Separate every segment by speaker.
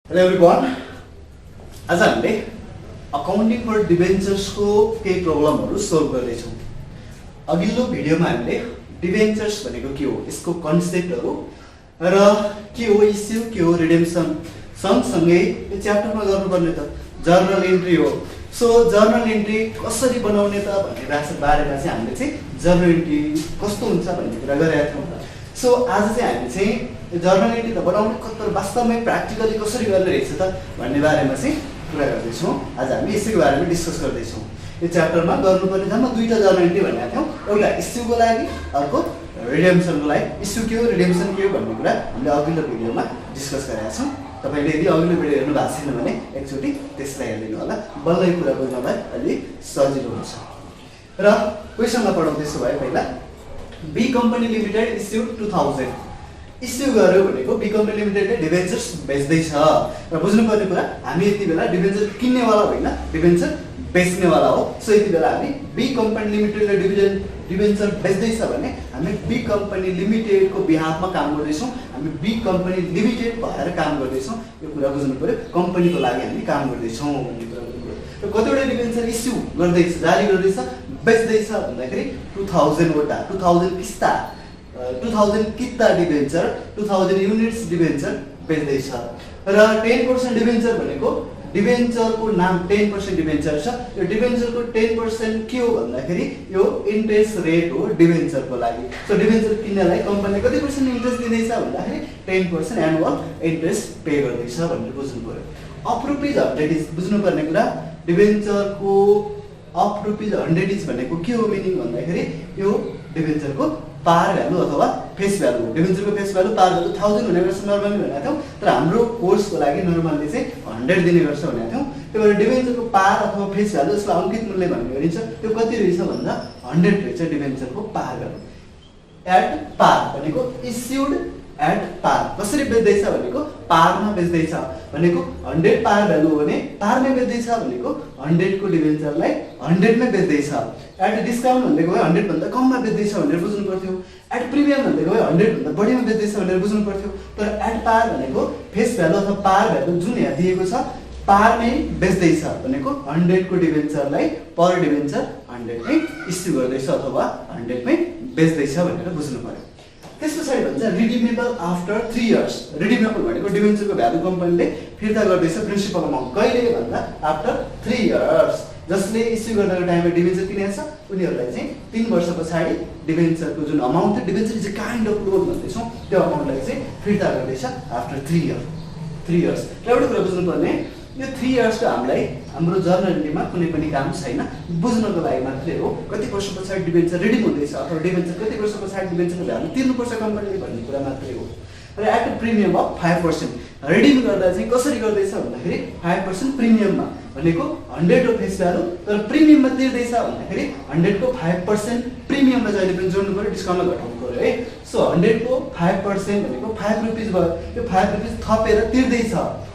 Speaker 1: Hello everyone, आज हामीले accounting for डिबेन्चर्सको केही प्रब्लमहरू सल्भ गर्दैछौँ। अघिल्लो भिडियोमा हामीले डिबेन्चर्स भनेको के हो, यसको कन्सेप्टहरू र के हो इस्यु, के हो रिडेम्सन, सँगसँगै यो च्याप्टरमा गर्नुपर्ने त जर्नल इन्ट्री हो। सो जर्नल इन्ट्री कसरी बनाउने त भन्ने बारेमा चाहिँ हामीले चाहिँ जर्नल इन्ट्री कस्तो हुन्छ भन्ने कुरा गरेका थियौँ। सो आज चाहिँ हामी चाहिँ जर्नल इन्ट्री त बनाउने तर वास्तवमै प्र्याक्टिकली कसरी गर्ने रहेछ त भन्ने बारेमा चाहिँ कुरा गर्दैछौँ। आज हामी यसैको बारेमा डिस्कस गर्दैछौँ। यो च्याप्टरमा गर्नुपर्ने जम्मा दुईवटा जर्नल इन्ट्री भनेका थियौँ, एउटा इस्युको लागि, अर्को रिडेम्सनको लागि। इस्यु के हो, रिडेम्सन के हो भन्ने कुरा हामीले अघिल्लो भिडियोमा डिस्कस गरेका छौँ। तपाईँले यदि अघिल्लो भिडियो हेर्नु भएको छैन भने एकचोटि त्यसलाई हेरिदिनु होला, बल्ल यो कुरा बुझ्नलाई अलि सजिलो हुन्छ। र क्वेसनमा पढाउँदैछु भयो। पहिला B company limited issue 2000 issue गर्यो भनेको बी कम्पनी लिमिटेडले डिबेन्चर्स बेच्दैछ। र बुझ्नुपर्ने कुरा, हामी यति बेला डिबेन्चर किन्नेवाला होइन, डिबेन्चर बेच्नेवाला हो। सो यति बेला हामी बी कम्पनी लिमिटेडले डिबेन्चर बेच्दैछ भने हामी बी कम्पनी लिमिटेडको बिहाफमा काम गर्दैछौँ, हामी बी कम्पनी लिमिटेड भएर काम गर्दैछौँ। यो कुरा बुझ्नु पऱ्यो, कम्पनीको लागि हामी काम गर्दैछौँ भन्ने कुरा बुझ्नु पऱ्यो। र कतिवटा डिबेन्चर इस्यु गर्दैछ, जारी गर्दैछ, बेच्दैछ भन्दाखेरि 2000 वटा, 2000 किस्ता, 2000 किता डिबेन्चर, 2000 युनिट्स डिबेन्चर बेच्दैछ। र 10% डिबेन्चर भनेको डिबेन्चरको नाम 10% डिबेन्चर छ। यो डिबेन्चरको 10% के हो भन्दाखेरि यो इन्ट्रेस्ट रेट हो डिबेन्चरको लागि। सो डिबेन्चर किन्नलाई कम्पनीले कति पर्सेन्ट इन्ट्रेस्ट दिँदैछ भन्दाखेरि 10% एनुअल इन्ट्रेस्ट पे गर्दैछ भनेर बुझ्नु पऱ्यो। अफ रुपिज 100 बुझ्नुपर्ने कुरा, डिबेन्चरको अफ रुपिज 100 भनेको के हो मिनिङ भन्दाखेरि यो डिबेन्चरको पार भ्यालु अथवा फेस भ्यालु हो। डिबेन्चरको फेस भ्यालु पार भ्यालु 1000 हुने गर्छ नर्मली भनेको थियौँ, तर हाम्रो कोर्सको लागि नर्मली चाहिँ 100 दिने गर्छ भनेको थियौँ। त्यही भएर डिबेन्चरको पार अथवा फेस भ्यालु, यसलाई अङ्कित मूल्य भन्ने गरिन्छ, त्यो कति रहेछ भन्दा 100 रहेछ डिबेन्चरको पार भ्यालु। एट पार भनेको इस्युड एट पार, कसरी बेच्दैछ भनेको पारमा बेच्दैछ भनेको 100 पार भ्यालु हो भने पारमै बेच्दैछ भनेको 100 को डिबेन्चरलाई 100 मै बेच्दैछ। एट डिस्काउन्ट भनेको 100 भन्दा कममा बेच्दैछ भनेर बुझ्नु पर्थ्यो। एट प्रिमियम भनेको 100 भन्दा बढीमा बेच्दैछ भनेर बुझ्नु पर्थ्यो। तर एट पार भनेको फेस भ्यालु अथवा पार भ्यालु जुन यहाँ दिएको छ पारमै बेच्दैछ भनेको 100 को डिबेन्चरलाई पर डिबेन्चर 100 मै इस्यु गर्दैछ अथवा 100 मै बेच्दैछ भनेर बुझ्नु पर्यो। त्यस पछाडि भन्छ रिडिमेबल आफ्टर 3 इयर्स। रिडिमेबल भनेको डिबेन्चरको भ्यालु कम्पनीले फिर्ता गर्दैछ प्रिन्सिपल अमाउन्ट, कहिले भन्दा आफ्टर 3 इयर्स। जसले इस्यु गर्नको टाइममा डिबेन्चर किनेको छ उनीहरूलाई चाहिँ 3 वर्ष पछाडि डिबेन्चरको जुन अमाउन्ट थियो, debenture is a kind of loan भन्दैछौँ, त्यो अमाउन्टलाई चाहिँ फिर्ता गर्दैछ आफ्टर 3 इयर्स। र एउटा कुरा बुझ्नुपर्ने, यो 3 इयर्सको हामीलाई हाम्रो जर्नल इन्ट्रीमा कुनै पनि काम छैन, बुझ्नको लागि मात्रै हो। कति वर्ष पछाडि डिबेन्चर रिडिम हुँदैछ अथवा डिबेन्चर कति वर्ष पछाडि डिबेन्चरको भ्यालु तिर्नुपर्छ कम्पनीले भन्ने कुरा मात्रै हो। र at a premium of 5%। Redeem गर्दा चाहिँ कसरी गर्दैछ भन्दाखेरि 5% प्रिमियममा, भनेको 100 हो फेस भ्यालु तर प्रिमियममा तिर्दैछ भन्दाखेरि 100 को 5% प्रिमियममा जहिले पनि जोड्नु पऱ्यो, डिस्काउन्टमा घटाउनु पऱ्यो है। सो 100 को 5% भनेको 5 रुपिज भयो, यो 5 रुपिज थपेर तिर्दैछ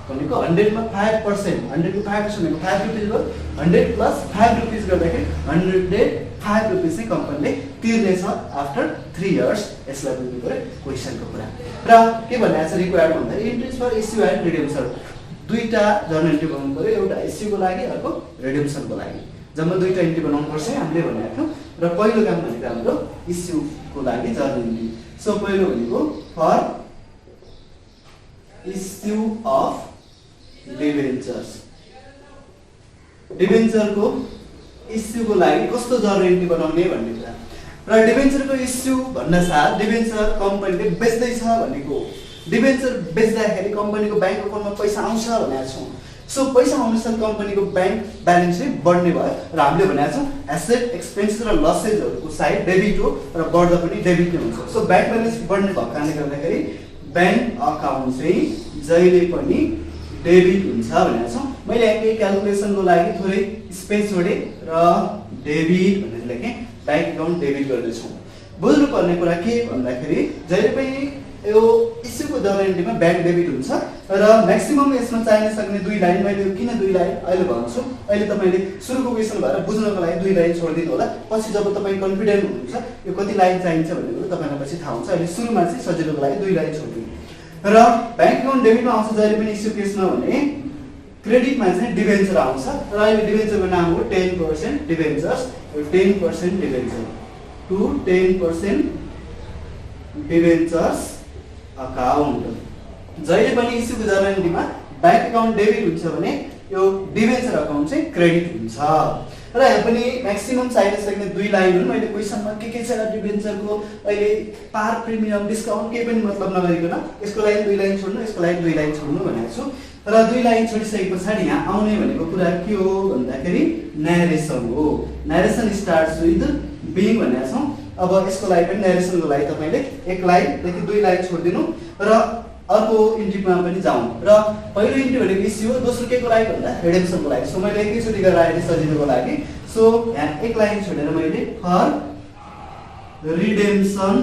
Speaker 1: भनेको 100 मा 5%, 100 को 5% भनेको 5 रुपिज भयो। 100 प्लस 5 रुपिज गर्दाखेरि 105 रुपिज चाहिँ कम्पनीले तिर्नेछ आफ्टर 3 इयर्स। यसलाई बुझ्नु पऱ्यो क्वेसनको कुरा। र के भनेको छ रिक्वायर्ड भन्दा interest for issue and redemption, दुईटा जर्नल इन्ट्री बनाउनु पऱ्यो, एउटा इस्युको लागि अर्को रिडेम्सनको लागि। जम्मा दुईटा इन्ट्री बनाउनु पर्छ हामीले भनेको थियौँ। र पहिलो काम भनेको हाम्रो इस्युको लागि जर्नल इन्ट्री। सो पहिलो भनेको फर इस्यु अफ डिबेन्चर्स, डिबेन्चरको इस्युको लागि कस्तो जर्नल इन्ट्री बनाउने भन्ने कुरा। र डिबेन्चरको इस्यु भन्न साथ डिबेन्चर कम्पनीले बेच्दैछ भनेको, डिबेन्चर बेच्दाखेरि कम्पनीको ब्याङ्क अकाउन्टमा पैसा आउँछ भनेको छौँ। सो पैसा आउनुसाथ कम्पनीको ब्याङ्क ब्यालेन्स चाहिँ बढ्ने भयो। र हामीले भनेको छौँ एसेट एक्सपेन्स र लसेजहरूको साइड डेबिट हो र बढ्दा पनि डेबिट नै हुन्छ। सो ब्याङ्क ब्यालेन्स बढ्ने भएको कारणले गर्दाखेरि ब्याङ्क अकाउन्ट चाहिँ जहिले पनि डेबिट हुन्छ भनेको छौँ। मैले यहाँ केही क्यालकुलेसनको लागि थोरै स्पेस छोडेँ र डेबिट भनेर लेखेँ, ब्याङ्क अकाउन्ट डेबिट गर्दैछौँ। बुझ्नुपर्ने कुरा के भन्दाखेरि जहिले पनि यो इस्युको जर्नल इन्ट्रीमा ब्याङ्क डेबिट हुन्छ र म्याक्सिमम यसमा चाहिन सक्ने 2 लाइन, मैले किन 2 लाइन अहिले भन्छु। अहिले तपाईँले सुरुको क्वेसन भएर बुझ्नको लागि 2 लाइन छोडिदिनु होला, पछि जब तपाईँ कन्फिडेन्ट हुनुहुन्छ यो कति लाइन चाहिन्छ भन्ने कुरो तपाईँलाई पछि थाहा हुन्छ। अहिले सुरुमा चाहिँ सजिलोको लागि 2 लाइन छोडिदिनु। र ब्याङ्क एकाउन्ट डेबिटमा आउँछ जहिले पनि इस्यु केसमा भने क्रेडिटमा चाहिँ डिबेन्चर आउँछ र अहिले डिबेन्चरको नाम हो 10% डिबेन्चर्स। 10% डिबेन्चर टु 10% डिबेन्चर्स अकाउन्ट। जहिले पनि इस्युको जर्नलीमा ब्याङ्क एकाउन्ट डेबिट हुन्छ भने यो डिबेन्चर अकाउन्ट चाहिँ क्रेडिट हुन्छ। र यहाँ पनि म्याक्सिमम चाहिन सक्ने 2 लाइन हुन्। मैले क्वेसनमा के छ डिबेन्चरको अहिले पार प्रिमियम डिस्काउन्ट केही पनि मतलब नगरिकन यसको लाइन 2 लाइन छोड्नु, यसको लाइन 2 लाइन छोड्नु भनेको छु। र 2 लाइन छोडिसके पछाडि यहाँ आउने भनेको कुरा के हो भन्दाखेरि न्यारेसन हो। न्यारेसन स्टार्ट्स विथ बिङ भनेको छौँ। अब यसको लागि पनि न्यारेसनको लागि तपाईले 1 लाइनदेखि 2 लाइन छोडिदिनु र अर्को इन्ट्रीमा पनि जाउँ। र पहिलो इन्ट्री भनेको इस्यु हो, दोस्रो के को लागि भन्दा रिडेम्सनको लागि। सो मैले एकैचोटि गरेर आएँ सजिलोको लागि। सो यहाँ 1 लाइन छोडेर मैले फर रिडेम्सन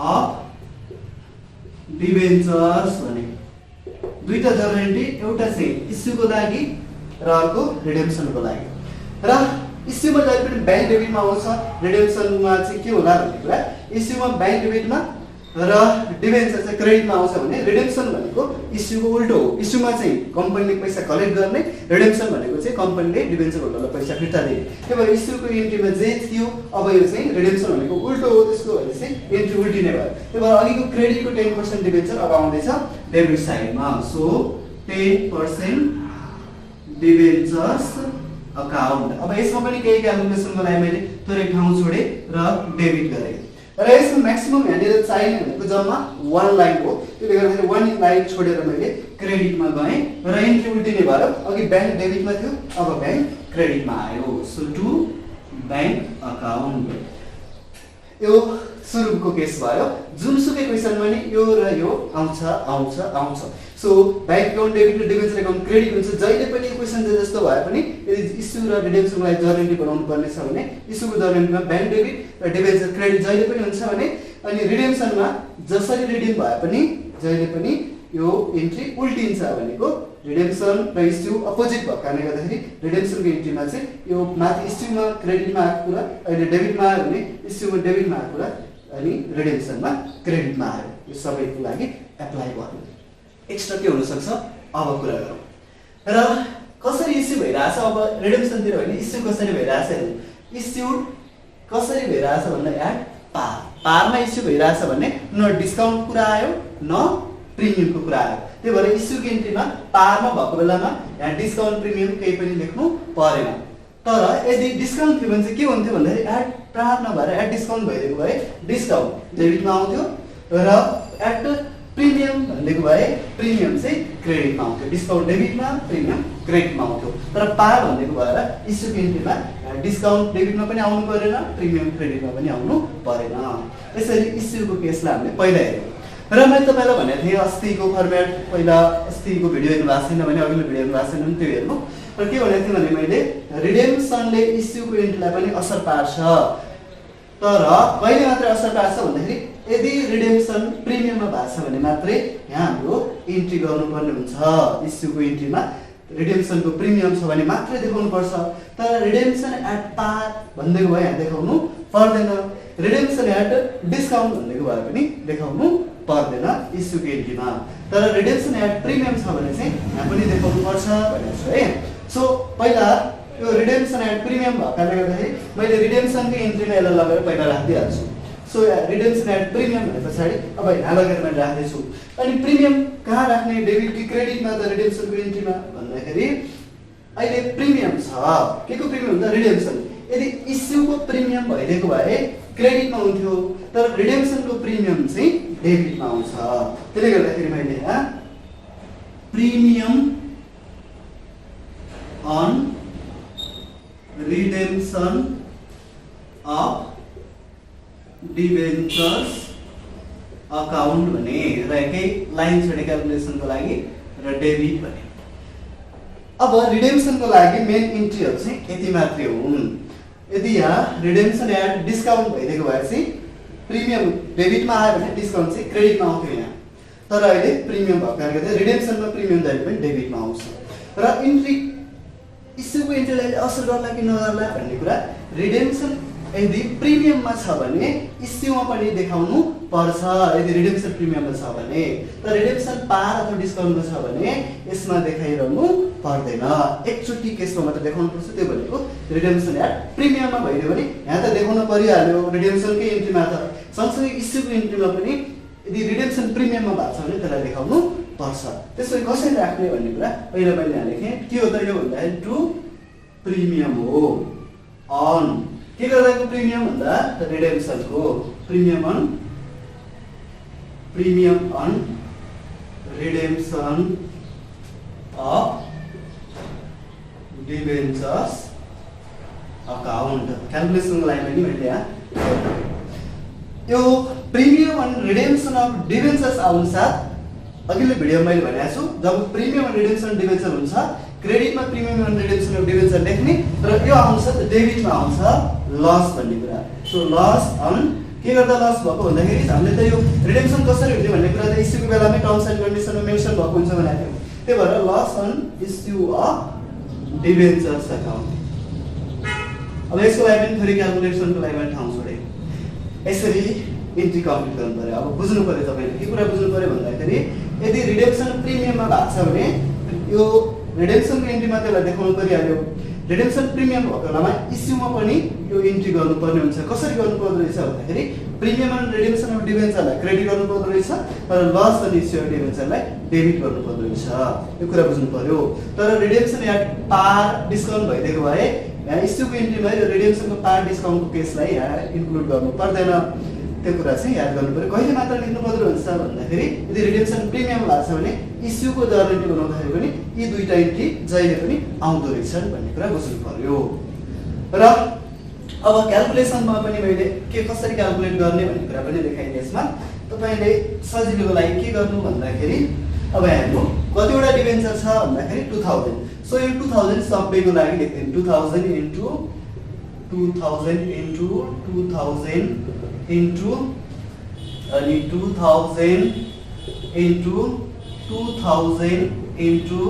Speaker 1: अफ डिबेन्चर्स भने दुईटा जर्नली, एउटा चाहिँ इस्युको लागि र अर्को रिडेम्सनको लागि। र इस्युमा जहिले पनि ब्याङ्क डेबिटमा आउँछ, रिडेम्सनमा चाहिँ के होला भन्ने कुरा इस्युमा ब्याङ्क डेबिटमा र डिबेन्चर चाहिँ क्रेडिटमा आउँछ भने रिडेम्सन भनेको इस्युको उल्टो हो। इस्युमा चाहिँ कम्पनीले पैसा कलेक्ट गर्ने, रिडेम्सन भनेको चाहिँ कम्पनीले डिबेन्चर होल्डरलाई पैसा फिर्ता दिने। त्यही भएर इस्युको इन्ट्रीमा जे थियो अब यो चाहिँ रिडेम्सन भनेको उल्टो हो, त्यसको भने चाहिँ इन्ट्री उल्टिने भयो। त्यही भएर अघिको क्रेडिटको 10% डिबेन्चर अब आउँदैछ डेबिट साइडमा। So 10% debentures account. अब यसमा पनि केही क्यालकुलेसनको लागि मैले थोरै ठाउँ छोडेँ र डेबिट गरेँ। र यसमा म्याक्सिमम यहाँनिर चाहिने भनेको जम्मा 1 लाइन हो। त्यसले गर्दाखेरि 1 लाइन छोडेर मैले क्रेडिटमा गएँ र इन्ट्री उल्टिने भएर अघि ब्याङ्क डेबिटमा थियो अब ब्याङ्क क्रेडिटमा आयो। So to bank account. यो सुरुको केस भयो। जुनसुकै क्वेसनमा नि यो र यो आउँछ आउँछ आउँछ। सो ब्याङ्क एकाउन्ट डेबिट र डिबेन्चर एकाउन्ट क्रेडिट हुन्छ। जहिले पनि क्वेसन जस्तो भए पनि यदि इस्यु र रिडेम्सनको लागि जर्नली बनाउनु पर्ने छ भने इस्युको जर्नलीमा ब्याङ्क डेबिट र डिबेन्चर क्रेडिट जहिले पनि हुन्छ भने, अनि रिडेम्सनमा जसरी रिडिम भए पनि जहिले पनि यो इन्ट्री उल्टिन्छ भनेको रिडेम्सन र इस्यु अपोजिट भएको कारणले गर्दाखेरि रिडेम्सनको इन्ट्रीमा चाहिँ यो माथि इस्युमा क्रेडिटमा आएको कुरा अहिले डेबिटमा आयो भने इस्युमा डेबिटमा आएको कुरा अनि रिडेम्सनमा क्रेडिटमा आयो। यो सबैको लागि एप्लाई गर्नु। एक्स्ट्रा के हुनसक्छ अब कुरा गरौँ। र कसरी इस्यु भइरहेछ अब रिडेम्सनतिर होइन, इस्यु कसरी भइरहेछ हेर्नु। इस्यु कसरी भइरहेछ भन्दा यार पारमा इस्यु भइरहेछ भने न डिस्काउन्ट कुरा आयो न प्रिमियमको कुरा आयो। त्यही भएर इस्युको इन्ट्रीमा पारमा भएको बेलामा यहाँ डिस्काउन्ट प्रिमियम केही पनि लेख्नु परेन। तर यदि डिस्काउन्ट थियो भने चाहिँ के हुन्थ्यो भन्दाखेरि एड प्रार नभएर एड डिस्काउन्ट भइदिएको भए डिस्काउन्ट डेबिटमा आउँथ्यो र एट प्रिमियम भनिदिएको भए प्रिमियम चाहिँ क्रेडिटमा आउँथ्यो। डिस्काउन्ट डेबिटमा, प्रिमियम क्रेडिटमा आउँथ्यो। तर पार भनिदिएको भएर इस्युको इन्ट्रीमा डिस्काउन्ट डेबिटमा पनि आउनु परेन, प्रिमियम क्रेडिटमा पनि आउनु परेन। यसरी इस्युको केसलाई हामीले पहिला हेर्यौँ। र मैले तपाईँलाई भनेको थिएँ अस्तिको फर्मेट, पहिला अस्तिको भिडियो हेर्नु भएको छैन भने अघिल्लो भिडियो हेर्नु भएको छैन भने त्यो हेर्नु। र के भनेको थिएँ भने मैले रिडेम्सनले इस्युको इन्ट्रीलाई पनि असर पार्छ। तर कहिले मात्रै असर पार्छ भन्दाखेरि यदि रिडेम्सन प्रिमियममा भएको छ भने मात्रै यहाँ हाम्रो इन्ट्री गर्नुपर्ने हुन्छ। इस्युको इन्ट्रीमा रिडेम्सनको प्रिमियम छ भने मात्रै देखाउनु पर्छ। तर रिडेम्सन एट पार भनिदिएको भए यहाँ देखाउनु पर्दैन। रिडेम्सन एट डिस्काउन्ट भनिदिएको भए पनि देखाउनु पर्दैन इस्युको इन्ट्रीमा। तर रिडेम्सन एट प्रिमियम छ भने चाहिँ यहाँ पनि देखाउनु पर्छ भनेको छु है। सो पहिला यो रिडेम्सन एट प्रिमियम भएको कारणले गर्दाखेरि मैले रिडेम्सनको इन्ट्रीमा यसलाई लगेर पहिला राखिदिइहाल्छु। सो रिडेम्सन एट प्रिमियम भने पछाडि अब यहाँ लगेर मैले राख्दैछु। अनि प्रिमियम कहाँ राख्ने, डेबिट कि क्रेडिटमा त रिडेम्सनको इन्ट्रीमा भन्दाखेरि अहिले प्रिमियम छ। के को प्रिमियम हुन्छ? रिडेम्सन। यदि इस्युको प्रिमियम भइदिएको भए क्रेडिटमा हुन्थ्यो, तर रिडेम्सनको प्रिमियम चाहिँ डेबिटमा आउँछ। त्यसले गर्दाखेरि मैले यहाँ premium on redemption of debentures account भने र एकै लाइन छोडे क्यालकुलेसनको लागि र डेबिट भने। अब रिडेम्सनको लागि मेन इन्ट्रीहरु चाहिँ यति मात्रै हुन्। यदि यहाँ रिडेम्सन एट डिस्काउन्ट भइदिएको भए चाहिँ प्रिमियम डेबिटमा आयो भने डिस्काउन्ट चाहिँ क्रेडिटमा आउँथ्यो यहाँ। तर अहिले प्रिमियम भएको कारणले गर्दा रिडेम्सनमा प्रिमियम जहिले पनि डेबिटमा आउँछ। र इन्ट्री इस्युको इन्ट्रीलाई असर गर्ला कि नगर्ला भन्ने कुरा रिडेम्सन यदि प्रिमियममा छ भने इस्युमा पनि देखाउनु पर्छ। यदि रिडेम्सन प्रिमियममा छ भने, तर रिडेम्सन पार अथवा डिस्काउन्टमा छ भने यसमा देखाइरहनु पर्दैन। एकचोटि केसमा मात्र देखाउनु पर्छ, त्यो भनेको रिडेम्सन एट प्रिमियममा भइदियो भने यहाँ त देखाउन परिहाल्यो रिडेम्सनकै इन्ट्रीमा त, सँगसँगै इस्युको इन्ट्रीमा पनि यदि रिडेम्सन प्रिमियममा भएको छ भने त्यसलाई देखाउनु पर्छ। त्यसपछि कसरी राख्ने भन्ने कुरा पहिला मैले यहाँ लेखेँ। के हो त यो भन्दाखेरि टु प्रिमियम हो अन के गर्दाको प्रिमियम भन्दा रिडेम्सनको premium on redemption of debentures account क्याल्कुलेसनको लागि पनि मैले यहाँ यो premium on redemption of debentures अनुसार अघिल्लो भिडियोमा मैले भनेको छु, जब प्रिमियम अन रिडेम्सन डिबेन्चर हुन्छ क्रेडिटमा premium on redemption of debenture लेख्ने, र यो आउँछ डेबिटमा आउँछ लस भन्ने कुरा। सो लस अन के गर्दा लस भएको भन्दाखेरि हामीले त यो रिडेम्सन कसरी हुने भन्ने कुरा त इस्युको बेलामै टर्म्स एन्ड कन्डिसनमा मेन्सन भएको हुन्छ भनेको थियो। त्यही भएर loss on issue of debentures account. अब यसको लागि पनि फेरि क्याल्कुलेसनको लागि पनि ठाउँ छोडे यसरी इन्ट्री कम्प्लिट गर्नु पर्यो। अब बुझ्नु पर्यो तपाईँले के कुरा बुझ्नु पर्यो भन्दाखेरि यदि रिडेम्सन प्रिमियममा भएको छ भने यो रिडेम्सनको इन्ट्रीमा त्यसलाई देखाउनु परिहाल्यो। रिडेम्सन प्रिमियम भएको बेलामा इस्युमा पनि यो इन्ट्री गर्नुपर्ने हुन्छ। कसरी गर्नुपर्दो रहेछ भन्दाखेरि प्रिमियम एन्ड रिडेम्सन अफ डिबेन्चरलाई क्रेडिट गर्नुपर्दो रहेछ, तर लस एन्ड इस्यु अफ डिबेन्चरलाई डेबिट गर्नुपर्दो रहेछ। यो कुरा बुझ्नु पर्यो। तर रिडेम्सन एट पार डिस्काउन्ट भइदिएको भए यहाँ इस्युको इन्ट्रीमा यो रिडेम्सनको पार डिस्काउन्टको केसलाई यहाँ इन्क्लुड गर्नु पर्दैन। त्यो कुरा चाहिँ याद गर्नु पर्यो। कहिले मात्र लेख्नु पर्दो हुन्छ भन्दाखेरि यदि रिडेम्सन प्रिमियम भएको छ भने इस्युको दर इन्ट्री बनाउँदाखेरि पनि यी दुईटा इन्ट्री जहिले पनि आउँदो रहेछन् भन्ने कुरा बुझ्नु पर्यो। र अब क्याल्कुलेसनमा पनि मैले के कसरी क्याल्कुलेट गर्ने भन्ने कुरा पनि देखाइदिएँ। यसमा तपाईँले सजिलोको लागि के गर्नु भन्दाखेरि अब हेर्नु कतिवटा डिबेन्चर छ भन्दाखेरि 2000। सो यो 2000 सबैको लागि लेख्दिनु 2000 इन्टु 2000 इन्टु 2000 इन्टु अनि 2000 इन्टु 2000 इन्टु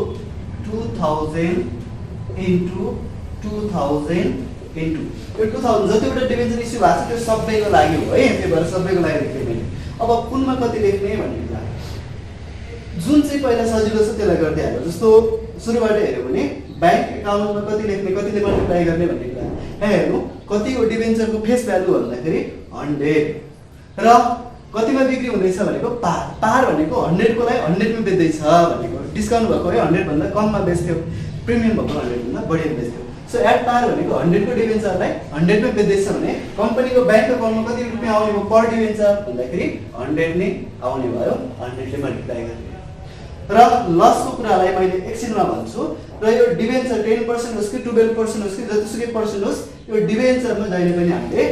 Speaker 1: 2000 इन्टु 2000 इन्टु यो 2000 जतिवटा डिबेन्चर इस्यु भएको छ त्यो सबैको लागि हो है। त्यही भएर सबैको लागि लेख्ने मैले। अब कुनमा कति लेख्ने भन्ने कुरा जुन चाहिँ पहिला सजिलो छ त्यसलाई गर्दै हाल्यो। जस्तो सुरुबाट हेऱ्यो भने ब्याङ्क एकाउन्टमा कति लेख्ने, कतिले मल्टिप्लाई गर्ने भन्ने कुरा यहाँ हेर्नु। कतिको डिबेन्चरको फेस भ्यालु भन्दाखेरि 100 र कतिमा बिक्री हुँदैछ भनेको पार। पार भनेको 100 को लागि 100 मा बेच्दैछ भनेको। डिस्काउन्ट भएको है 100 भन्दा कममा बेच्थ्यो, प्रिमियम भएको 100 भन्दा बढीमा बेच्थ्यो। सो एट पार भनेको 100 को डिबेन्चरलाई 100 मा बेच्दैछ भने कम्पनीको ब्याङ्क एकाउन्टमा कति रुपियाँ आउने भयो पर डिबेन्चर भन्दाखेरि 100 नै आउने भयो। 100 ले मल्टिप्लाई गर्ने र लसको कुरालाई मैले एकछिनमा भन्छु। र यो डिबेन्चर 10% होस् कि 12% होस् कि जतिसुकै पर्सेन्ट होस् यो डिबेन्चरमा जहिले पनि हामीले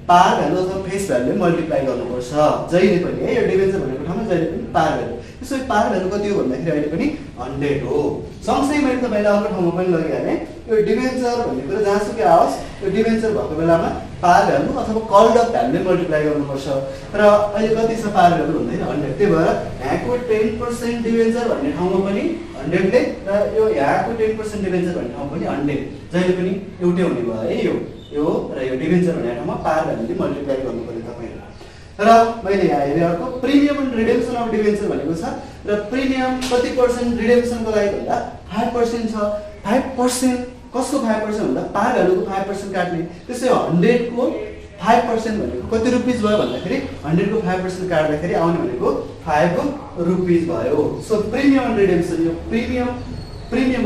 Speaker 1: पार भ्यालु अथवा फेस भ्यालुले मल्टिप्लाई गर्नुपर्छ जहिले पनि है। यो डिबेन्चर भनेको ठाउँमा जहिले पनि पार भ्यालु। त्यसपछि पार भ्यालु कति हो भन्दाखेरि अहिले पनि 100 हो। सँगसँगै मैले तपाईँलाई अर्को ठाउँमा पनि लगिहालेँ। यो डिबेन्चर भन्ने कुरा जहाँसुकै आओस् यो डिबेन्चर भएको बेलामा पार भ्यालु अथवा कल्ड अफ भ्यालुले मल्टिप्लाई गर्नुपर्छ। र अहिले कति छ पार भ्यालु भन्दाखेरि 100। त्यही भएर यहाँको 10% डिबेन्चर भन्ने ठाउँमा पनि 100 ले र यो यहाँको 10% डिबेन्चर भन्ने ठाउँमा पनि 100 जहिले पनि एउटै हुने भयो है। यो र यो डिबेन्चर भन्ने ठाउँमा पार भ्यालुले मल्टिप्लाई गर्नु पर्यो तपाईँले। र मैले यहाँ हेरेँ अर्को premium and redemption of debenture भनेको छ र प्रिमियम कति पर्सेन्ट रिडेम्सनको लागि भन्दा 5% छ। 5% कसको 5% भन्दा पार भ्यालुको 5% काट्ने। त्यसै 100 को 5% भनेको कति रुपिस भयो भन्दाखेरि 100 को 5% काट्दाखेरि आउने भनेको 5 रुपिस भयो। सो प्रिमियम एन्ड रिडेम्सन यो प्रिमियम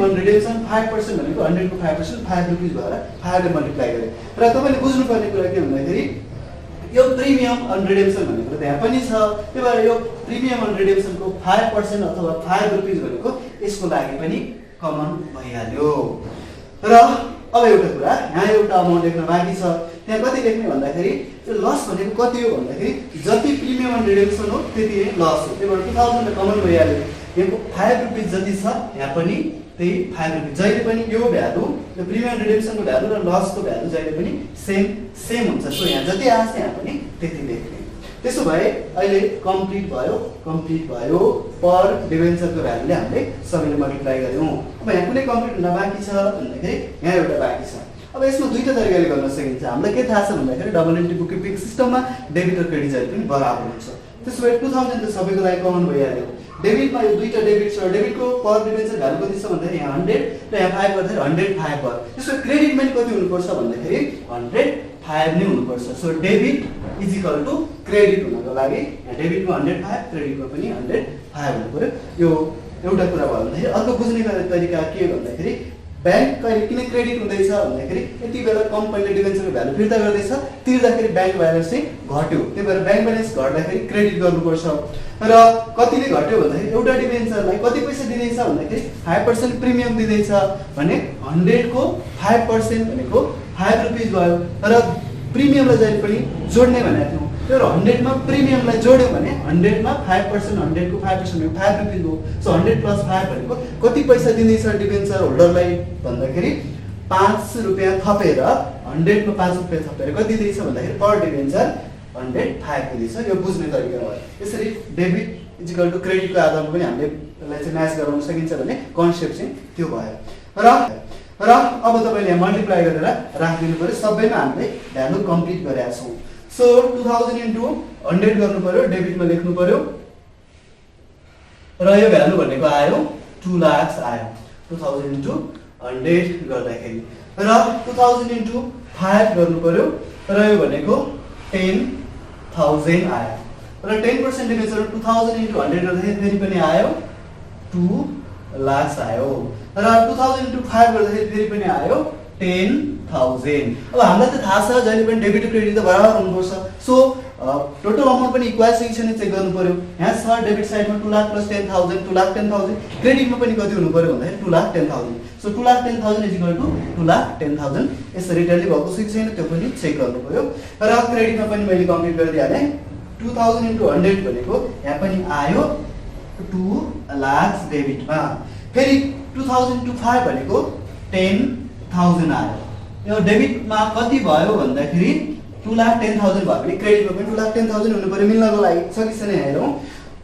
Speaker 1: अन रिडेम्सन 5% भनेको 100 को 5% 5 रुपिस भएर 5 ले मल्टिप्लाई गरे। र तपाईँले बुझ्नुपर्ने कुरा के भन्दाखेरि यो प्रिमियम अन रिडेम्सन भनेको त यहाँ पनि छ। त्यही भएर यो प्रिमियम अन रिडेम्सनको 5% अथवा 5 रुपिस भनेको यसको लागि पनि कमन भइहाल्यो। र अब एउटा कुरा यहाँ एउटा अमाउन्ट लेख्न बाँकी छ। त्यहाँ कति लेख्ने भन्दाखेरि यो लस भनेको कति हो भन्दाखेरि जति प्रिमियम अन रिडेम्सन हो त्यति नै लस हो। त्यही भएर 2000 त कमन भइहाल्यो। यहाँको 5 रुपिस जति छ यहाँ पनि त्यही 5 रुपिस। जहिले पनि यो भ्यालु यो प्रिमियम रिडेम्सनको भ्यालु र लसको भ्यालु जहिले पनि सेम हुन्छ। सो यहाँ जति आछ यहाँ पनि त्यति लेख्ने। त्यसो भए अहिले कम्प्लिट भयो पर डिबेन्चरको भ्यालुले हामीले सबैले मल्टिप्लाई गर्यौँ। अब यहाँ कुनै कम्प्लिट हुन बाँकी छ भन्दाखेरि यहाँ एउटा बाँकी छ। अब यसमा दुईटा तरिकाले गर्न सकिन्छ। हामीलाई के थाहा छ भन्दाखेरि डबल एन्ट्री बुक किपिङ सिस्टममा डेबिट र क्रेडिट जहिले पनि बराबर हुन्छ। त्यसो भए 2000 त सबैको लागि कमन भइहाल्यो। डेबिटमा यो दुईटा डेबिट छ, डेबिटको पर डिबेन्चर भ्यालु कति छ भन्दाखेरि यहाँ 100 र यहाँ 5 गर्दाखेरि 105 भयो। त्यसो भए क्रेडिटमा कति हुनुपर्छ भन्दाखेरि 105 नै हुनुपर्छ। So debit is equal to credit हुनको लागि यहाँ डेबिटमा 105, क्रेडिटमा पनि 105 हुनु पर्यो। यो एउटा कुरा भयो भन्दाखेरि अर्को बुझ्ने तरिका के भन्दाखेरि बैंक कहिले किन क्रेडिट हुँदैछ भन्दाखेरि यति बेला कम्पनीले डिबेन्चरको भ्यालु फिर्ता गर्दैछ, तिर्दाखेरि बैंक ब्यालेन्स चाहिँ घट्यो, त्यही भएर बैंक ब्यालेन्स घट्दाखेरि क्रेडिट गर्नुपर्छ। र कतिले घट्यो भन्दाखेरि एउटा डिबेन्चरलाई कति पैसा दिँदैछ भन्दाखेरि 5% प्रिमियम दिँदैछ भने 100 को 5% भनेको 5 रुपैयाँ भयो। र प्रिमियमलाई जहिले पनि जोड्ने भनेको थियौँ, तर 100 मा प्रिमियमलाई जोड्यो भने 100 मा 5%, 100 को 5% भनेको 5 रुपैयाँ हो। सो 100 + 5 भनेको कति पैसा दिँदैछ डिबेन्चर होल्डरलाई भन्दाखेरि 5 रुपैयाँ थपेर 100 मा 5 रुपैयाँ थपेर कति दिँदैछ भन्दाखेरि पर डिबेन्चर 105 दिँदैछ। यो बुझ्ने तरिका भयो। यसरी डेबिट इज इक्वल टु क्रेडिटको आधारमा पनि हामीले यसलाई चाहिँ म्याच गराउन सकिन्छ भने कन्सेप्ट चाहिँ त्यो भयो। र अब तपाईले यहाँ मल्टिप्लाई गरेर राखिदिनु पर्यो। सबैमा हामीले भ्यालु कम्प्लिट गरेका छौँ। सो 2000 * 100 गर्नु पर्यो, डेबिटमा लेख्नु पर्यो र यो भ्यालु भनेको आयो 2 लाख आयो 2000 * 100 गर्दाखेरि। र 2000 * 5 गर्नु पर्यो र यो भनेको 10,000 आयो। र 10% डिबेन्चर 2000 * 100 गर्दाखेरि फेरि पनि आयो 2 लाख आयो। र 2000 * 5 गर्दाखेरि फेरि पनि आयो 10,000। अब हामीलाई त थाहा छ जहिले पनि डेबिट र क्रेडिट त बराबर हुनुपर्छ। सो टोटल अमाउन्ट पनि इक्वल छ कि छैन चेक गर्नु पर्यो। यहाँ छ डेबिट साइडमा 2 लाख + 10,000 2,10,000, क्रेडिटमा पनि कति हुनु पर्यो भन्दाखेरि 2,10,000। सो 2,10,000 = 2,10,000। यसरी ट्याली भएको छ कि छैन त्यो पनि चेक गर्नु पर्यो। र क्रेडिटमा पनि मैले कम्प्लिट गरिदिहालेँ। 2000 * 100 भनेको यहाँ पनि आयो 2 लाख डेबिटमा। फेरि 2000 * 5 भनेको 10,000 आयो। यो डेबिटमा कति भयो भन्दाखेरि 2,10,000 भयो भने क्रेडिटमा पनि 2,10,000 हुनु पर्यो मिल्नको लागि। छ कि छैन हेरौँ।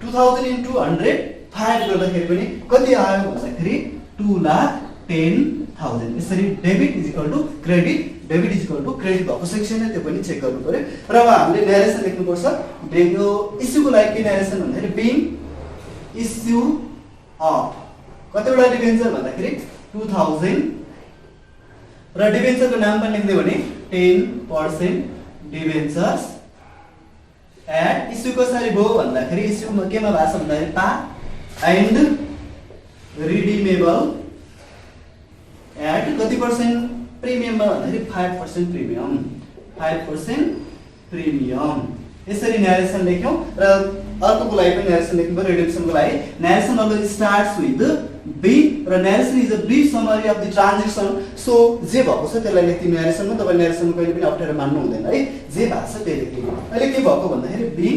Speaker 1: 2000 * 100 5 गर्दाखेरि पनि कति आयो भन्दाखेरि 2,10,000। यसरी debit is equal to credit, debit is equal to credit भएको छ कि छैन त्यो पनि चेक गर्नु पर्यो। र अब हामीले न्यारेसन लेख्नुपर्छ। यो इस्युको लागि के न्यारेसन भन्दाखेरि बिङ इस्यु अफ कतिवटा डिबेन्चर भन्दाखेरि 2000 र डिबेन्चरको नाम पनि लेख्दै भने 10% डिबेन्चर्स एट इस्यु कसरी भयो भन्दाखेरि इस्युमा केमा भएको छ भन्दाखेरि पा एन्ड रिडिमेबल एट कति पर्सेन्ट प्रिमियममा भन्दाखेरि 5% प्रिमियम 5% प्रिमियम। यसरी न्यारेसन लेख्यौं। र अर्कोको लागि पनि न्यारेसन लेख्नु पर्यो। रिडम्सनको लागि narration always starts with B र narration is a brief summary of the transaction. So जे भएको छ त्यसलाई लेख्दिनु न्यारेसनमा। तपाईँ न्यारेसनमा कहिले पनि अप्ठ्यारो मान्नु हुँदैन है, जे भएको छ त्यही लेख्दिनु। अहिले के भएको भन्दाखेरि बिङ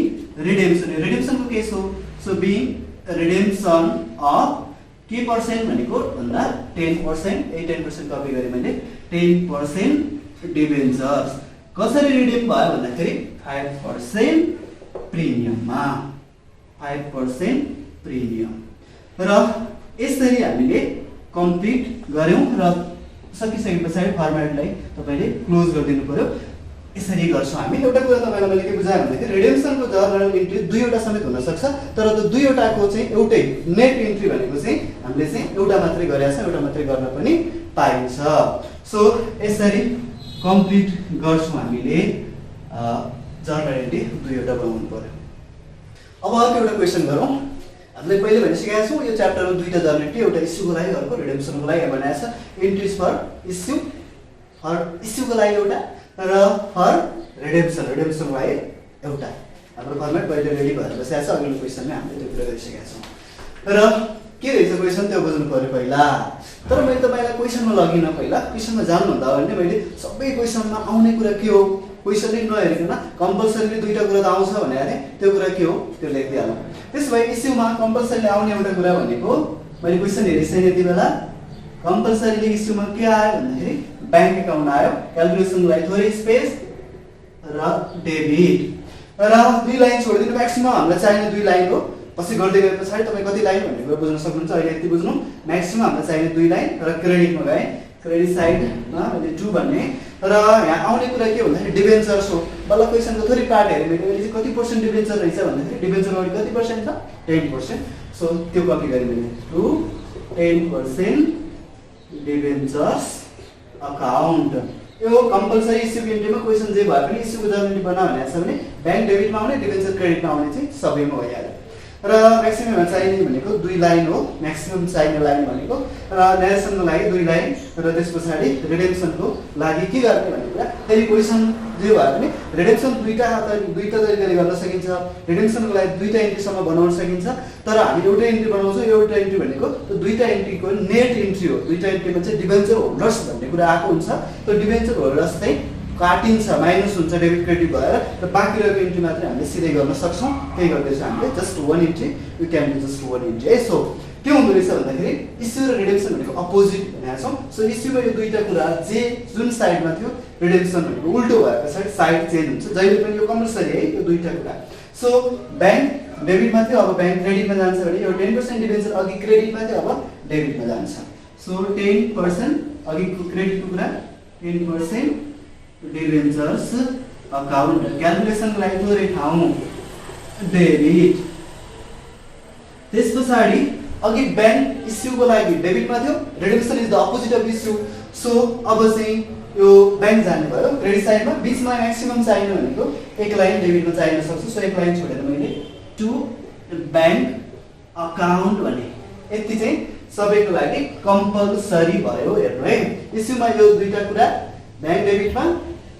Speaker 1: रिडेम्सन, रिडेम्सनको केस हो। सो बिङ रिडेम्सन अफ के पर्सेन्ट भनेको भन्दा 10%, 10% कपी गरेँ मैले 10% डिबेन्चर्स कसरी रिडिम भयो भन्दाखेरि 5% प्रिमियममा 5% प्रिमियम। र यसरी हामीले कम्प्लिट गर्यौं र सकिसके पछाडि फर्मेटलाई तपाईले क्लोज गरिदिनु पर्यो। यसरी गर्छौं हामी। एउटा कुरा तपाईलाई मैले के बुझाएँ भन्दाखेरि रिडेम्सनको जर्नल इन्ट्री दुईवटा समेत हुन सक्छ, तर त्यो दुईवटाको चाहिँ एउटै नेट इन्ट्री भनेको चाहिँ हामीले चाहिँ एउटा मात्रै गरेका छौं, एउटा मात्रै गर्न पनि पाइन्छ। सो यसरी कम्प्लिट गर्छौं हामीले। जर्नल इन्ट्री दुईवटा बनाउनु पर्यो। अब अर्को एउटा क्वेशन गरौँ। हामीले पहिले भनिसकेका छौँ यो च्याप्टरमा दुईटा जर्नल इन्ट्री, एउटा इस्युको लागि अर्को रिडेम्सनको लागि बनाएको छ। इन्ट्रीज फर इस्युको लागि एउटा र फर रिडेम्सनको लागि एउटा। हाम्रो फर्मेट पहिले रेडी भएर बसेको छ। अघिल्लो क्वेसनमै हामीले त्यो कुरा गरिसकेका छौँ। र के रहेछ क्वेसन त्यो बुझ्नु पर्यो पहिला। तर मैले तपाईँलाई क्वेसनमा लगिनँ। पहिला क्वेसनमा जानुभन्दा अगाडि मैले सबै क्वेसनमा आउने कुरा के हो क्वेसनले नहेरिकन कम्पलसरीले दुईटा कुरा त आउँछ भनेको थिएँ, त्यो कुरा के हो त्यो लेखिदिइहालौँ। त्यसो भए इस्युमा कम्पलसरीले आउने एउटा कुरा भनेको मैले क्वेसन हेरिसकेँ यति बेला। कम्पलसरीले इस्युमा के आयो भन्दाखेरि ब्याङ्क एकाउन्ट आयो, क्यालकुलेसनलाई थोरै स्पेस र डेबिट र दुई लाइन छोडिदिनु। म्याक्सिमम हामीलाई चाहिने दुई लाइन हो। पछि गर्दै गए पछाडि तपाईँ कति लाइन भन्ने कुरा बुझ्न सक्नुहुन्छ। अहिले यति बुझ्नु। म्याक्सिमम हामीलाई चाहिने दुई लाइन र क्रेडिटमा गए क्रेडिट साइडमा मैले 2 भन्ने र यहाँ आउने कुरा के भन्दाखेरि डिबेन्चर्स हो। बल्ल क्वेसनको थोरै पार्ट हेर्यो मैले चाहिँ कति % डिबेन्चर रहेछ भन्दाखेरि डिबेन्चर अगाडि कति % छ 10%। सो त्यो कपी गरेँ मैले टु 10% डिबेन्चर्स अकाउन्ट। यो कम्पलसरी इस्युको इन्ट्रीमा क्वेसन जे भए पनि इस्युको जर्नली बना भनेको छ भने ब्याङ्क डेबिटमा आउने डिबेन्चर क्रेडिटमा आउने चाहिँ सबैमा भइहाल्यो। र म्याक्सिमम चाहिने भनेको 2 लाइन हो। म्याक्सिमम चाहिने लाइन भनेको र नेरेसनको लागि 2 लाइन र त्यस पछाडि रिडेम्सनको लागि के गर्ने भन्ने कुरा फेरि क्वेसन जे भए पनि रिडेम्सन दुईटा तरिकाले गर्न सकिन्छ। रिडेम्सनको लागि 2टा इन्ट्रीसम्म बनाउन सकिन्छ। तर हामी एउटा इन्ट्री बनाउँछौँ। एउटा इन्ट्री भनेको त्यो 2टा इन्ट्रीको नेट इन्ट्री हो। 2टा इन्ट्रीमा चाहिँ डिबेन्चर होल्डर्स भन्ने कुरा आएको हुन्छ। त्यो डिबेन्चर होल्डर्स चाहिँ काटिन्छ, माइनस हुन्छ डेबिट क्रेडिट भएर र बाँकी रहेको इन्ट्री मात्रै हामीले सिधै गर्न सक्छौँ। त्यही गर्दैछ हामीले just 1 entry you can do just 1 entry है। सो के हुँदो रहेछ भन्दाखेरि इस्यु र रिडेम्सन भनेको अपोजिट भनेको छौँ। सो इस्युमा यो दुईटा कुरा जुन साइडमा थियो रिडेम्सन भनेको उल्टो भएको साइड चेन्ज हुन्छ जहिले पनि। यो कम्पलसरी है यो दुईटा कुरा। सो ब्याङ्क डेबिटमा थियो अब ब्याङ्क क्रेडिटमा जान्छ भने यो 10% डिबेन्चर अघि क्रेडिटमा थियो अब डेबिटमा जान्छ। सो 10% अघिको क्रेडिटको कुरा 10% डिबेन्चर्स अकाउन्ट। क्यालकुलेसनको लागि थोरै ठाउँ डेबिट। त्यस पछाडि अघि ब्याङ्क इस्युको लागि डेबिटमा थियो। Redemption is the opposite of issue. So अब चाहिँ यो ब्याङ्क जाने भयो क्रेडिट साइडमा। बिचमा म्याक्सिमम चाहिने भनेको 1 लाइन डेबिटमा चाहिन सक्छ। सो 1 लाइन छोडेर मैले टु ब्याङ्क अकाउन्ट भने यति चाहिँ सबैको लागि कम्पलसरी भयो। हेर्नु है इस्युमा यो दुईटा कुरा ब्याङ्क डेबिटमा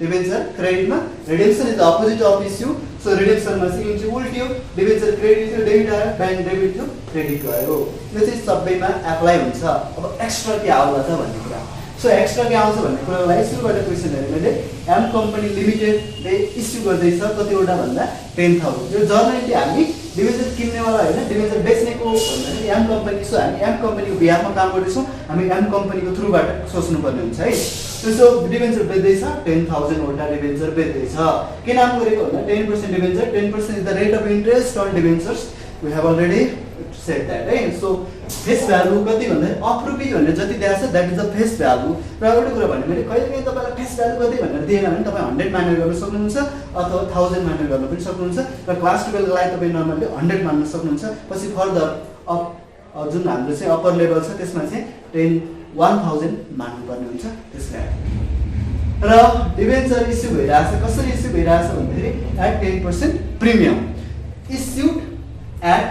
Speaker 1: डिबेन्चर क्रेडिटमा। Redemption is the opposite of issue. So रिडेम्सनमा चाहिँ इन्ट्री उल्टियो डिबेन्चर क्रेडिट थियो डेबिट आयो ब्याङ्क डेबिट थियो क्रेडिट गयो। यो चाहिँ सबैमा एप्लाई हुन्छ। अब एक्स्ट्रा के आउला त भन्ने कुरा। सो एक्स्ट्रा के आउँछ भन्ने कुरालाई इस्युबाट क्वेसन हेरेँ मैले। एम कम्पनी लिमिटेडले इस्यु गर्दैछ कतिवटा भन्दा 10,000। यो जर्नली हामी डिबेन्चर किन्नेवाला होइन डिबेन्चर बेच्नेको भन्दाखेरि एम कम्पनी। सो हामी एम कम्पनीको बिहाफमा काम गर्दैछौँ। हामी एम कम्पनीको थ्रुबाट सोच्नुपर्ने हुन्छ है। सो डिबेन्चर बेच्दैछ 10,000 वटा डिबेन्चर बेच्दैछ। के नाम गरेको भन्दा 10% debenture 10% is the rate of interest on debentures. We have already said that है। सो फेस भ्यालु कति भन्दा अफ रुपी भनेर जति दिएको छ that is the face value. र एउटा कुरा भने मैले कहिलेकाहीँ तपाईँलाई फेस भ्यालु कति भनेर दिएन भने तपाईँ 100 मानेर गर्न सक्नुहुन्छ अथवा 1000 मानेर गर्न पनि सक्नुहुन्छ। र क्लास 12 लाई तपाईँ नर्मली 100 मान्न सक्नुहुन्छ। पछि फर्दर जुन हाम्रो चाहिँ अप्पर लेभल छ त्यसमा चाहिँ 1000 मान्नुपर्ने हुन्छ। त्यस कारण र डिबेन्चर इस्यु भइरहेछ। कसरी इस्यु भइरहेछ भन्दाखेरि at 10% premium issued at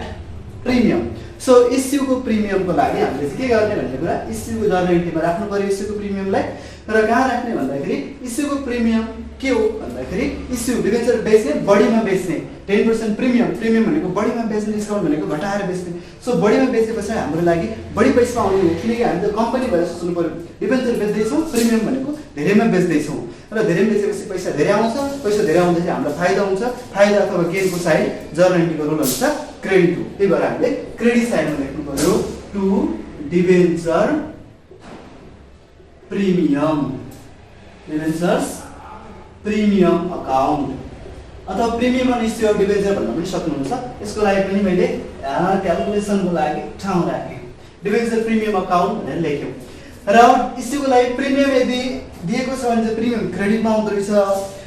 Speaker 1: premium. So इस्युको प्रिमियमको लागि हामीले चाहिँ के गर्ने भन्ने कुरा इस्युको जर्नल इन्ट्रीमा राख्नु पर्यो इस्युको प्रिमियमलाई। र कहाँ राख्ने भन्दाखेरि इस्युको प्रिमियम के हो भन्दाखेरि इस्यु डिबेन्चर बेच्ने बढीमा बेच्ने 10% प्रिमियम। प्रिमियम भनेको बढीमा बेच्ने डिस्काउन्ट भनेको घटाएर बेच्ने। सो बढीमा बेचेपछि हाम्रो लागि बढी पैसा आउने हो किनकि हामी त कम्पनी भएर सोच्नु पर्यो। डिबेन्चर बेच्दैछौँ प्रिमियम भनेको धेरैमा बेच्दैछौँ र धेरै बेचेपछि पैसा धेरै आउँछ। पैसा धेरै आउँदाखेरि हामीलाई फाइदा हुन्छ। फाइदा अथवा गेनको साइड जर्नल इन्ट्रीको रुल अनुसार क्रेडिट हो। त्यही भएर हामीले क्रेडिट साइडमा लेख्नु पर्यो to debenture premium debentures premium account अथवा premium on issue of debenture भन्न पनि सक्नुहुन्छ। यसको लागि पनि मैले क्यालकुलेसनको लागि ठाउँ राखेँ डिबेन्चर प्रिमियम अकाउन्ट भनेर लेख्यौँ। र इस्युको लागि प्रिमियम यदि दिएको छ भने चाहिँ प्रिमियम क्रेडिटमा आउँदो रहेछ।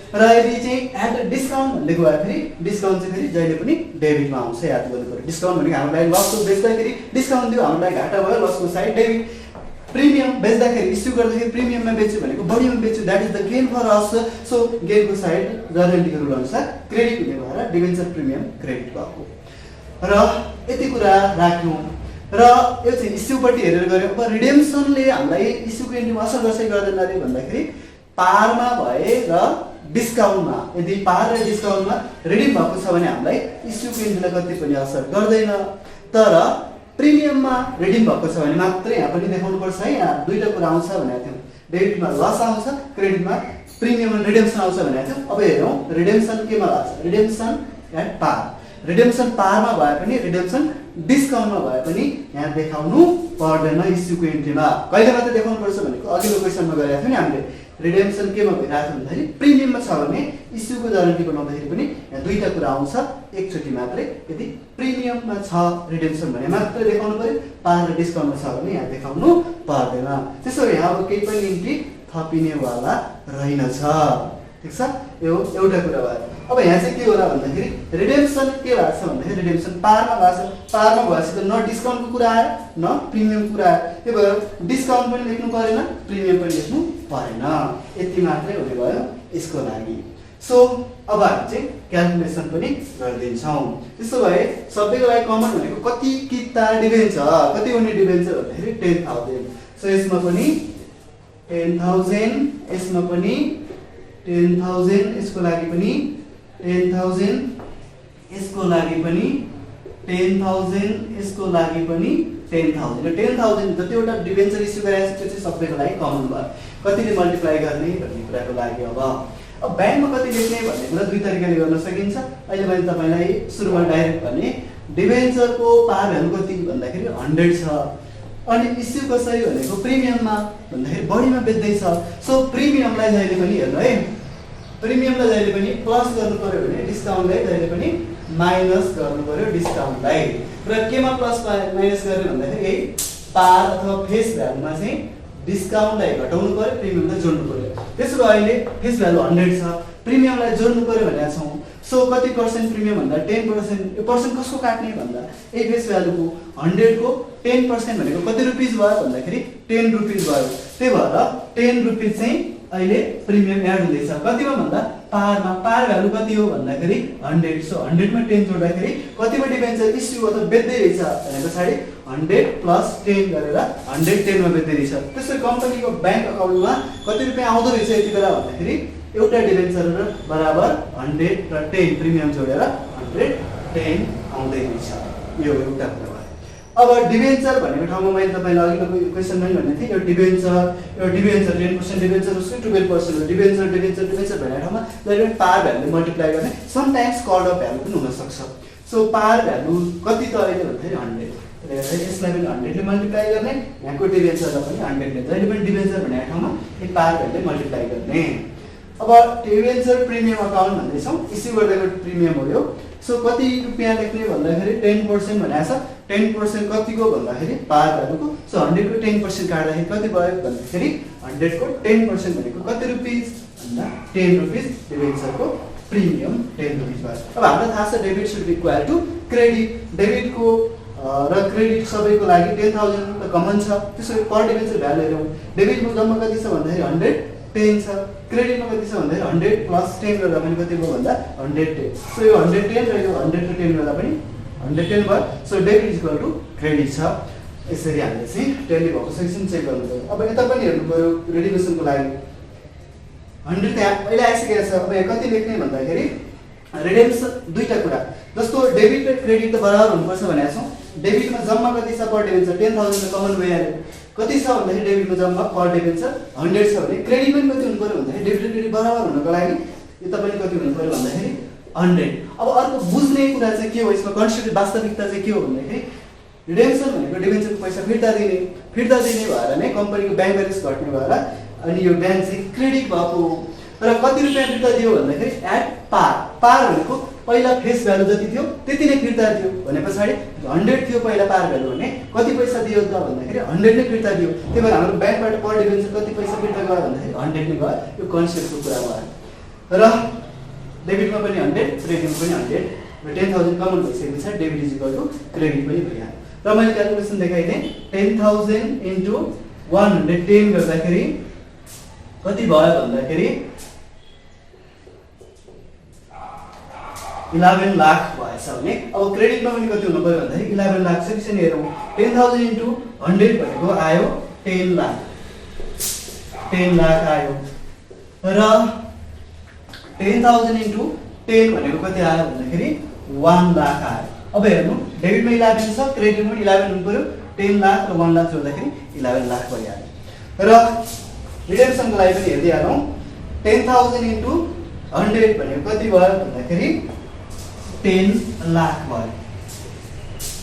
Speaker 1: र यदि चाहिँ एट डिस्काउन्ट भन्ने गयो फेरि डिस्काउन्ट चाहिँ फेरि जहिले पनि डेबिटमा आउँछ। याद गर्नु पर्यो डिस्काउन्ट भनेको हामीलाई लसको बेच्दाखेरि डिस्काउन्ट दियो हामीलाई घाटा भयो लसको साइड डेबिट। प्रिमियम बेच्दाखेरि इस्यु गर्दाखेरि प्रिमियममा बेच्यो भनेको बढीमा बेच्यो that is the gain for us. So गेनको साइड जर्नल इन्ट्रीको रुल अनुसार क्रेडिट हुने भएर डिबेन्चर प्रिमियम क्रेडिट भएको। र यति कुरा राख्यौँ। र यो चाहिँ इस्युपट्टि हेरेर गऱ्यौँ। अब रिडेम्सनले हामीलाई इस्युको इन्ट्रीमा असर गर्छ गर्दैन अरे भन्दाखेरि पारमा भए र डिस्काउन्टमा यदि पार र डिस्काउन्टमा रिडिम भएको छ भने हामीलाई इस्युको इन्ट्रीलाई कति पनि असर गर्दैन। तर प्रिमियममा रिडिम भएको छ भने मात्रै यहाँ पनि देखाउनु पर्छ है। यहाँ दुईटा कुरा आउँछ भनेको थियौँ डेबिटमा लस आउँछ क्रेडिटमा प्रिमियम रिडेम्सन आउँछ भनेको थियौँ। अब हेरौँ रिडेम्सन केमा लाग्छ रिडेम्सन एट पार। रिडेम्सन पारमा भए पनि रिडेम्सन डिस्काउन्टमा भए पनि यहाँ देखाउनु पर्दैन इस्युको इन्ट्रीमा। कहिले मात्रै देखाउनु पर्छ भनेको अघिल्लो क्वेसनमा गरेका थियौँ नि हामीले रिडेम्सन केमा भइरहेछ भन्दाखेरि प्रिमियममा छ भने इस्युको ग्यारेन्टी बनाउँदाखेरि पनि यहाँ दुईटा कुरा आउँछ एकचोटि मात्रै। यदि प्रिमियममा छ रिडेम्सन भने मात्र देखाउनु पर्यो, पार र डिस्काउन्टमा छ भने यहाँ देखाउनु पर्दैन। त्यसो भए यहाँ अब केही पनि इन्ट्री थपिनेवाला रहेनछ। ठिक छ, यो एउटा कुरा भयो। अब यहाँ चाहिँ के होला भन्दाखेरि रिडेम्सन के भएको छ भन्दाखेरि रिडेम्सन पारमा भएको छ। पारमा भएपछि त न डिस्काउन्टको कुरा आयो न प्रिमियमको कुरा आयो, त्यही भएर डिस्काउन्ट पनि लेख्नु परेन, प्रिमियम पनि लेख्नु परेन। यति मात्रै हुने भयो यसको लागि। सो अब हामी चाहिँ क्यालकुलेसन पनि गरिदिन्छौँ। त्यसो भए सबैको लागि कमन भनेको कति किता डिबेन्चर, कति हुने डिबेन्चर भन्दाखेरि 10,000। सो यसमा पनि 10,000, यसमा पनि 10,000, यसको लागि पनि 10,000, यसको लागि पनि 10,000, यसको लागि पनि 10,000। यो 10,000 जतिवटा डिबेन्चर इस्यु गरेको छ त्यो चाहिँ सबैको लागि कमन भयो। कतिले मल्टिप्लाई गर्ने भन्ने कुराको लागि अब ब्याङ्कमा कति लेख्ने भन्ने कुरा दुई तरिकाले गर्न सकिन्छ। अहिले मैले तपाईँलाई सुरुमा डाइरेक्ट भने डिबेन्चरको पार भ्यालु कति भन्दाखेरि 100 छ, अनि इस्यु कसरी भनेको प्रिमियममा भन्दाखेरि बढीमा बेच्दैछ। सो प्रिमियमलाई जहिले पनि हेर्नु है, प्रिमियमलाई जहिले पनि प्लस गर्नु पर्यो भने डिस्काउन्टलाई जहिले पनि माइनस गर्नु पर्यो डिस्काउन्टलाई। र केमा प्लस माइनस गर्ने भन्दाखेरि यही पार अथवा फेस भ्यालुमा चाहिँ डिस्काउन्टलाई घटाउनु पर्यो, प्रिमियमलाई जोड्नु पर्यो। त्यसो भए अहिले फेस भ्यालु 100 छ, प्रिमियमलाई जोड्नु पर्यो भनेका छौँ। सो कति पर्सेन्ट प्रिमियम भन्दा 10%। यो पर्सेन्ट कसको काट्ने भन्दा यही फेस भ्यालुको 100 को 10% भनेको कति रुपिस भयो भन्दाखेरि 10 रुपिस भयो। त्यही भएर 10 रुपिस चाहिँ अहिले प्रिमियम एड हुँदैछ। कतिमा भन्दा पारमा। पार भ्यालु कति हो भन्दाखेरि 100। सो 100 मा 10 जोड्दाखेरि कतिमा डिबेन्चर इस्यु अथवा बेच्दै रहेछ भने पछाडि 100 प्लस 10 गरेर 110 मा बेच्दै रहेछ। त्यसै कम्पनीको ब्याङ्क अकाउन्टमा कति रुपियाँ आउँदो रहेछ यति बेला भन्दाखेरि एउटा डिबेन्चर बराबर 100 र 10 प्रिमियम जोडेर 110 आउँदै रहेछ। यो एउटा कुरा भयो। अब डिबेन्चर भनेको ठाउँमा मैले तपाईँलाई अघिको क्वेसनमा पनि भन्ने थिएँ, यो डिबेन्चर 10% डिबेन्चर उसको 12% हो। डिबेन्चर भनेको ठाउँमा जहिले पनि पार भ्यालुले मल्टिप्लाई गर्ने, समटाइम्स कल अफ भ्यालु पनि हुनसक्छ। सो पार भ्यालु कति त अहिले भन्दाखेरि 100, यसलाई पनि 100 ले मल्टिप्लाई गर्ने, यहाँको डिबेन्चरलाई पनि 100 ले। जहिले पनि डिबेन्चर भनेको ठाउँमा यो पार भ्यालुले मल्टिप्लाई गर्ने। अब डिबेन्चर प्रिमियम अकाउन्ट भन्दैछौँ, इस्यु गर्दाको प्रिमियम हो यो। सो कति रुपियाँ लेख्ने भन्दाखेरि 10% भनेको छ। 10% कतिको भन्दाखेरि पार भ्यालुको। सो 100 को 10% काट्दाखेरि कति भयो भन्दाखेरि 100 को 10% भनेको कति रुपिस भन्दा 10 रुपिस डिबेन्चरको प्रिमियम 10 रुपिस भयो। अब हामीलाई थाहा छ debit should equal to credit. डेबिटको र क्रेडिट सबैको लागि 10,000 त कमन छ। त्यसैले पर डिबेन्चर भ्यालु हेरौँ, डेबिटको जम्मा कति छ भन्दाखेरि 110 छ, क्रेडिटमा कति छ भन्दाखेरि 100 प्लस 10 गर्दा पनि कति भयो भन्दा 110। सो यो 110 र यो 100 र 10 गर्दा पनि 110 भयो। So debit equal to credit छ। यसरी हामीले चाहिँ टेली भएको सेक्सन चेक गर्नु पर्यो। अब यता पनि हेर्नु पर्यो रिडिमेसनको लागि 100 त्यहाँ अहिले आइसकेको छ। अब यहाँ कति लेख्ने भन्दाखेरि रिडेम्सन दुईटा कुरा, जस्तो डेबिट र क्रेडिट त बराबर हुनुपर्छ भनेको छौँ। डेबिटमा जम्मा कति छ पर डिबेन्चर 10,000 त कमन भइहाल्यो। कति छ भन्दाखेरि डेबिटमा जम्मा पर डिबेन्चर 100 छ भने क्रेडिटमा कति हुनु पर्यो भन्दाखेरि डेबिट र क्रेडिट बराबर हुनको लागि यो तपाईले कति हुनु पर्यो भन्दाखेरि 100। अब अर्को बुझ्ने कुरा चाहिँ के हो, यसमा कन्सिडर वास्तविकता चाहिँ के हो भन्दाखेरि रिडेम्सन भनेको डिबेन्चरको पैसा फिर्ता दिने भएर नै कम्पनीको ब्याङ्क ब्यालेन्स घट्ने भएर अनि यो ब्याङ्क चाहिँ क्रेडिट भएको। र कति रुपियाँ फिर्ता दियो भन्दाखेरि एट पार। पार भनेको पहिला फेस भ्यालु जति थियो त्यति नै फिर्ता दियो भने पछाडि 100 थियो पहिला पार भ्यालु भने कति पैसा दियो त भन्दाखेरि 100 नै फिर्ता दियो। त्यही भएर हाम्रो ब्याङ्कबाट पर डिबेन्चर कति पैसा फिर्ता गयो भन्दाखेरि 100 नै गयो। यो कन्सेप्टको कुरा भयो। र डेबिटमा पनि 100, क्रेडिटमा पनि 100 र 10,000 कमन भइसकेपछि debit is equal to credit पनि भइहाल्यो। र मैले क्यालकुलेसन देखाइदिएँ 10,000 इन्टु 110 गर्दाखेरि कति भयो भन्दाखेरि 11 लाख भएछ भने अब क्रेडिटमा पनि कति हुनु पर्यो भन्दाखेरि 11 लाख छ। त्यसैले हेरौँ 10,000 इन्टु 100 भनेको आयो 10 लाख। 10 लाख आयो र 10,000 इन्टु 10 भनेको कति आयो भन्दाखेरि 1 लाख आयो। अब हेर्नु डेबिटमा 11 छ, क्रेडिटमा पनि 11 हुनु पर्यो। 10 लाख र 1 लाख जोड्दाखेरि 11 लाख भइहाल्यो। र रिडेम्सनको लागि पनि हेर्दै हालौँ 10,000 इन्टु 100 भनेको कति भयो भन्दाखेरि 10 लाख भयो।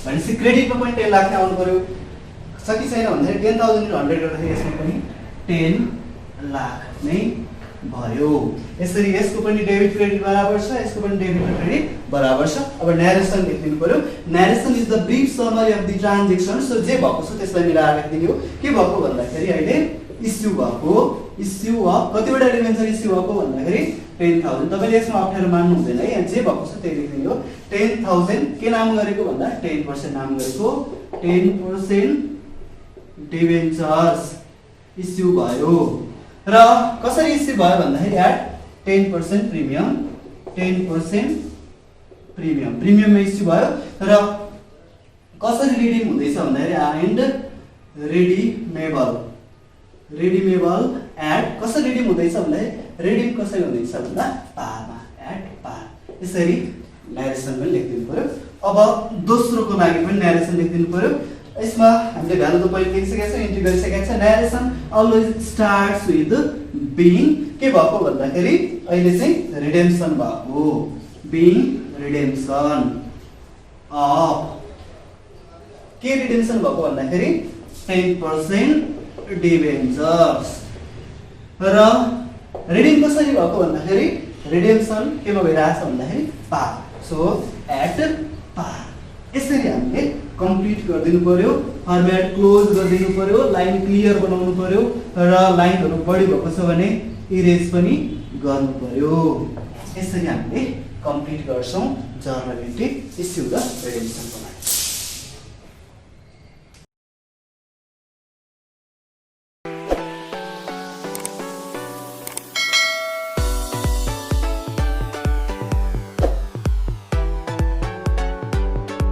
Speaker 1: भनेपछि क्रेडिटमा पनि 10 लाख आउनु पर्यो। छ कि छैन भन्दाखेरि 10,000 इन्टु 100 गर्दाखेरि यसमा पनि 10 लाख नै भयो। यसरी यसको पनि डेबिट क्रेडिट बराबर छ, यसको पनि डेबिट र क्रेडिट बराबर छ। अब नरेसन लेखिदिनु पर्यो। Narration is the brief summary of the transaction. So जे भएको छ त्यसलाई मिलाएर लेखिदिनु हो। के भएको भन्दाखेरि अहिले इस्यु भएको, इस्यु अफ कतिवटा डिबेन्चर इस्यु भएको भन्दाखेरि 10,000। तपाईले यसमा अप्ठ्यारो मान्नु हुँदैन है, यहाँ जे भएको छ त्यही लेखिदिनु हो। 10,000 के नाम गरेको भन्दा 10% नाम गरेको, 10% डिबेन्चर्स इस्यु भयो। र कसरी इस्यु भयो भन्दाखेरि एट 10% प्रिमियम, 10% प्रिमियममा इस्यु भयो। र कसरी रिडिम हुँदैछ भन्दाखेरि एन्ड रिडिमेबल एट कसरी रिडिम हुँदैछ भन्दाखेरि रिडिम कसरी हुँदैछ भन्दा पारमा, एट पार। यसरी नरेसन पनि लेखिदिनु पर्यो। अब दोस्रोको लागि पनि नरेसन लेखिदिनु पर्यो। यसमा हामीले भ्यालु त पहिले लेखिसकेका छौँ, इन्ट्री गरिसकेका छौँ। Narration always starts with being के भएको भन्दाखेरि अहिले चाहिँ रिडेम्सन भएको, बीइङ रिडेम्सन अफ के रिडेम्सन भएको भन्दाखेरि 10% डिबेन्चर्स। र रिडिम कसरी भएको भन्दाखेरि रिडेम्सन केमा भइरहेछ भन्दाखेरि पार। So at par. यसरी हामीले कम्प्लिट गरिदिनु पर्यो, फर्मेट क्लोज गरिदिनु पर्यो, लाइन क्लियर बनाउनु पर्यो र लाइनहरु बढी भएको छ भने इरेज पनि गर्नु पर्यो। यसरी हामीले कम्प्लिट गर्छौं जर्नल एन्ट्री इस्यु र रिडेम्सनको लागि।